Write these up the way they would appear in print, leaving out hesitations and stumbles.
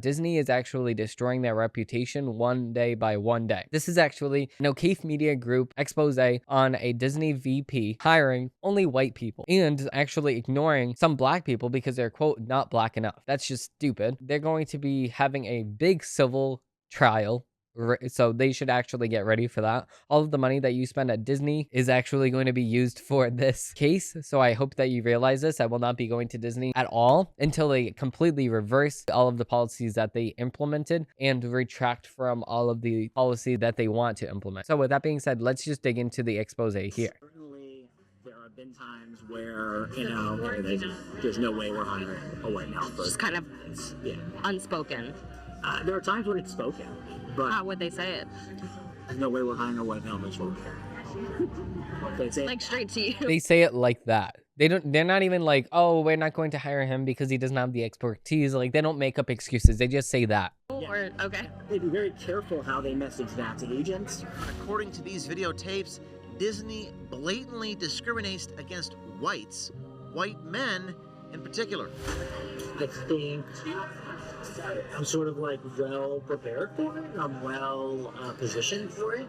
Disney is actually destroying their reputation one day by one day. This is actually an O'Keefe Media Group expose on a Disney VP hiring only white people and actually ignoring some black people because they're, quote, not black enough. That's just stupid. They're going to be having a big civil trial, so they should actually get ready for that. All of the money that you spend at Disney is actually going to be used for this case, so I hope that you realize this. I will not be going to Disney at all until they completely reverse all of the policies that they implemented and retract from all of the policy that they want to implement. So with that being said, let's just dig into the expose here. Certainly, there have been times where, there's no way we're hiring a white male person. Just kind of unspoken. There are times when it's spoken, but How would they say it? there's no way we're hiring a white male person. They say Like straight to you. They say it like that. They're not even like, oh, we're not going to hire him because he doesn't have the expertise. Like, they don't make up excuses. They just say that. Or, okay. They'd be very careful how they message that to agents. According to these videotapes, Disney blatantly discriminates against whites, white men in particular. I think I'm sort of like well prepared for it. I'm well positioned for it.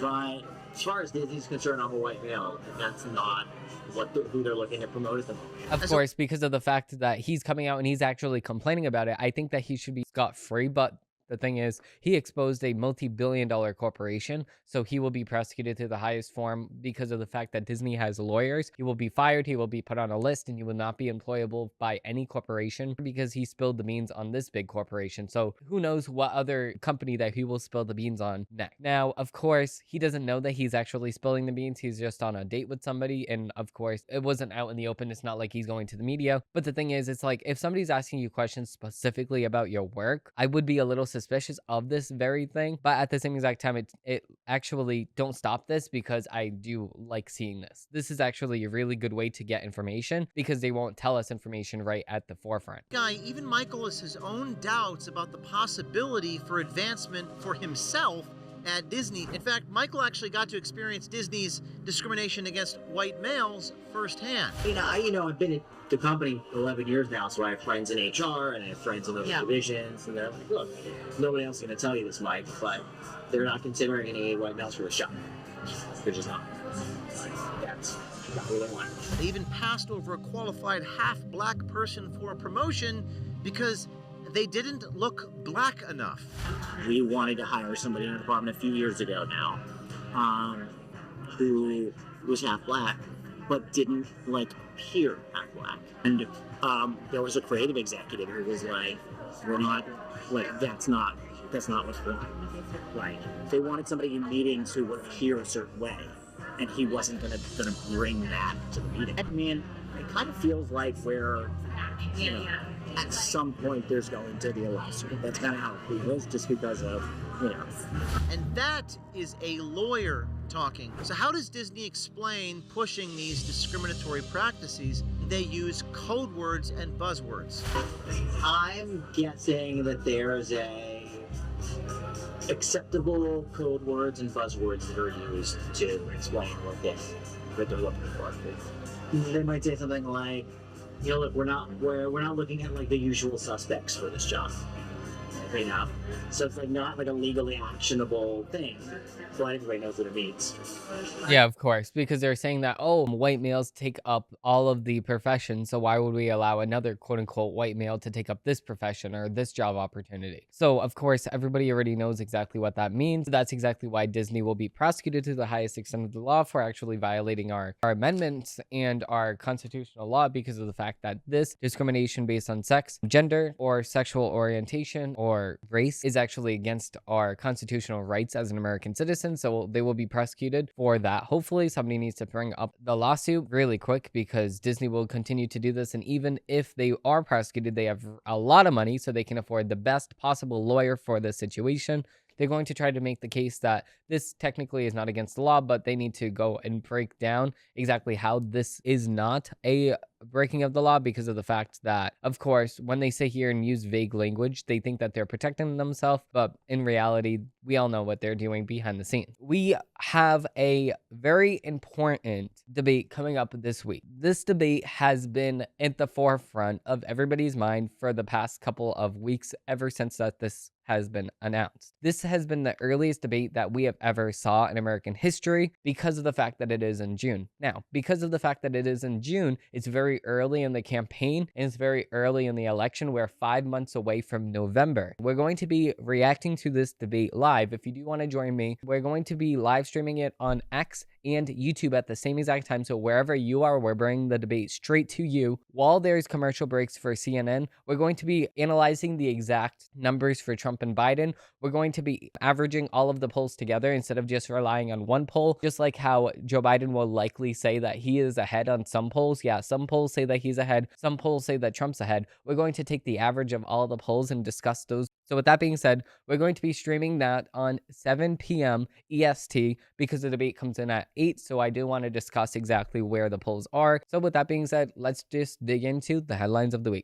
But as far as Disney's concerned, I'm a white male. And that's not who they're looking to promote at the moment. Of course, because of the fact that he's coming out and he's actually complaining about it, I think that he should be scot-free. But the thing is, he exposed a multi-billion-dollar corporation, so he will be prosecuted to the highest form because of the fact that Disney has lawyers. He will be fired, he will be put on a list, and he will not be employable by any corporation because he spilled the beans on this big corporation. So who knows what other company that he will spill the beans on next. Now, of course, he doesn't know that he's actually spilling the beans. He's just on a date with somebody, and of course, it wasn't out in the open. It's not like he's going to the media. But the thing is, it's like, if somebody's asking you questions specifically about your work, I would be a little suspicious of this very thing, but at the same exact time, it actually, don't stop this, because I do like seeing this. This is actually a really good way to get information because they won't tell us information right at the forefront. Even Michael has his own doubts about the possibility for advancement for himself at Disney. In fact, Michael actually got to experience Disney's discrimination against white males firsthand. I've been at the company 11 years now, so I have friends in HR and I have friends in those divisions, and they're like, look, nobody else is going to tell you this, Mike, but they're not considering any white males for the shop. They're just not. That's not what they want. They even passed over a qualified half-black person for a promotion because they didn't look black enough. We wanted to hire somebody in the department a few years ago now, who was half black, but didn't appear half black. And there was a creative executive who was like, we're not, that's not what's wrong. They wanted somebody in meetings who would appear a certain way, and he wasn't gonna bring that to the meeting. I mean, it kind of feels like we're, at some point there's going to be a lawsuit. That's kind of how it feels, just because of, And that is a lawyer talking. So how does Disney explain pushing these discriminatory practices? They use code words and buzzwords. I'm guessing that there's acceptable code words and buzzwords that are used to explain what they're looking for. They might say something like, look, we're not looking at the usual suspects for this job. So it's not a legally actionable thing, but everybody knows what it means. Yeah, of course, because they're saying that, oh, white males take up all of the profession, so why would we allow another quote-unquote white male to take up this profession or this job opportunity? So, of course, everybody already knows exactly what that means. That's exactly why Disney will be prosecuted to the highest extent of the law for actually violating our amendments and our constitutional law, because of the fact that this discrimination based on sex, gender, or sexual orientation, or race is actually against our constitutional rights as an American citizen. So they will be prosecuted for that. Hopefully somebody needs to bring up the lawsuit really quick, because Disney will continue to do this. And even if they are prosecuted, they have a lot of money, so they can afford the best possible lawyer for this situation. they're going to try to make the case that this technically is not against the law, but they need to go and break down exactly how this is not a breaking of the law, because of the fact that, of course, when they sit here and use vague language, they think that they're protecting themselves, but in reality, we all know what they're doing behind the scenes. We have a very important debate coming up this week. This debate has been at the forefront of everybody's mind for the past couple of weeks, ever since that this has been announced. This has been the earliest debate that we have ever saw in American history, because of the fact that it is in June. Now, because of the fact that it is in June, it's very early in the campaign and it's very early in the election. We're 5 months away from November. We're going to be reacting to this debate live. If you do want to join me, we're going to be live streaming it on X and YouTube at the same exact time. So wherever you are, we're bringing the debate straight to you. While there's commercial breaks for CNN, we're going to be analyzing the exact numbers for Trump and Biden. We're going to be averaging all of the polls together instead of just relying on one poll, just like how Joe Biden will likely say that he is ahead on some polls. Yeah, some polls say that he's ahead. Some polls say that Trump's ahead. We're going to take the average of all the polls and discuss those. So with that being said, we're going to be streaming that on 7 p.m. EST, because the debate comes in at 8. So I do want to discuss exactly where the polls are. So with that being said, let's just dig into the headlines of the week.